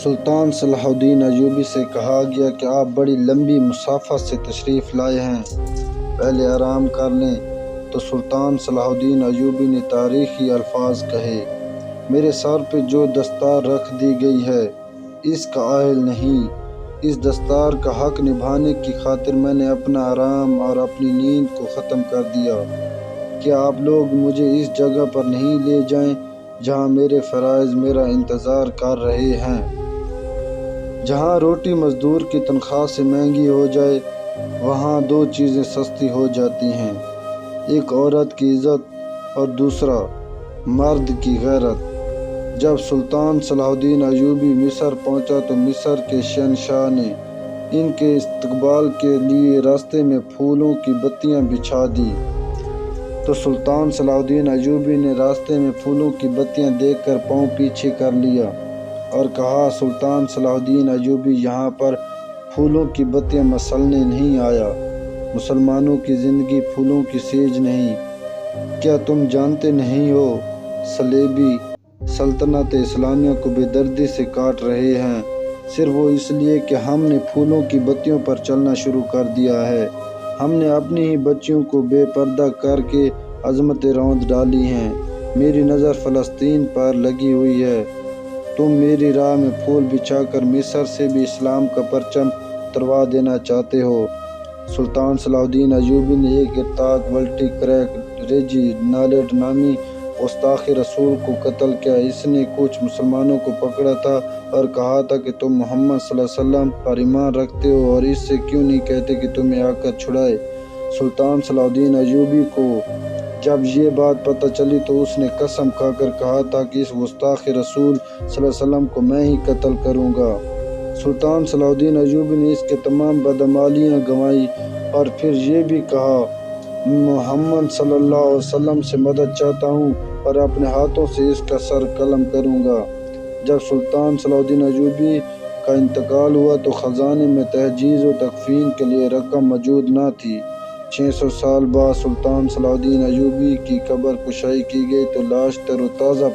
سلطان صلاح الدین ایوبی سے کہا گیا کہ آپ بڑی لمبی مسافت سے تشریف لائے ہیں، پہلے آرام کر لیں۔ تو سلطان صلاح الدین ایوبی نے تاریخی الفاظ کہے، میرے سر پہ جو دستار رکھ دی گئی ہے اس کا اہل نہیں۔ اس دستار کا حق نبھانے کی خاطر میں نے اپنا آرام اور اپنی نیند کو ختم کر دیا۔ کیا آپ لوگ مجھے اس جگہ پر نہیں لے جائیں جہاں میرے فرائض میرا انتظار کر رہے ہیں، جہاں روٹی مزدور کی تنخواہ سے مہنگی ہو جائے، وہاں دو چیزیں سستی ہو جاتی ہیں، ایک عورت کی عزت اور دوسرا مرد کی غیرت۔ جب سلطان صلاح الدین ایوبی مصر پہنچا تو مصر کے شہنشاہ نے ان کے استقبال کے لیے راستے میں پھولوں کی بتیاں بچھا دی۔ تو سلطان صلاح الدین ایوبی نے راستے میں پھولوں کی بتیاں دیکھ کر پاؤں پیچھے کر لیا اور کہا، سلطان صلاح الدین ایوبی یہاں پر پھولوں کی بتیاں مسلنے نہیں آیا، مسلمانوں کی زندگی پھولوں کی سیج نہیں۔ کیا تم جانتے نہیں ہو صلیبی سلطنت اسلامیہ کو بے دردی سے کاٹ رہے ہیں، صرف وہ اس لیے کہ ہم نے پھولوں کی بتیوں پر چلنا شروع کر دیا ہے۔ ہم نے اپنی ہی بچیوں کو بے پردہ کر کے عظمتیں روند ڈالی ہیں۔ میری نظر فلسطین پر لگی ہوئی ہے، تم میری راہ میں پھول بچھا کر مصر سے بھی اسلام کا پرچم اتروا دینا چاہتے ہو۔ سلطان صلاح الدین ایوبی نے ایک ارتاق ولٹی کریک ریجی نالیڈ نامی گستاخ رسول کو قتل کیا۔ اس نے کچھ مسلمانوں کو پکڑا تھا اور کہا تھا کہ تم محمد صلی اللہ علیہ وسلم پر ایمان رکھتے ہو اور اس سے کیوں نہیں کہتے کہ تمہیں آ کر چھڑائے۔ سلطان صلاح الدین ایوبی کو جب یہ بات پتہ چلی تو اس نے قسم کھا کر کہا تھا کہ اس گستاخ رسول صلی اللہ علیہ وسلم کو میں ہی قتل کروں گا۔ سلطان صلاح الدین ایوبی نے اس کے تمام بدعمالیاں گنوائی اور پھر یہ بھی کہا، محمد صلی اللہ علیہ وسلم سے مدد چاہتا ہوں اور اپنے ہاتھوں سے اس کا سر قلم کروں گا۔ جب سلطان صلاح الدین ایوبی کا انتقال ہوا تو خزانے میں تجہیز و تکفین کے لیے رقم موجود نہ تھی۔ 600 سال بعد سلطان صلاح الدین ایوبی کی قبر کشائی کی گئی تو لاش تر و تازہ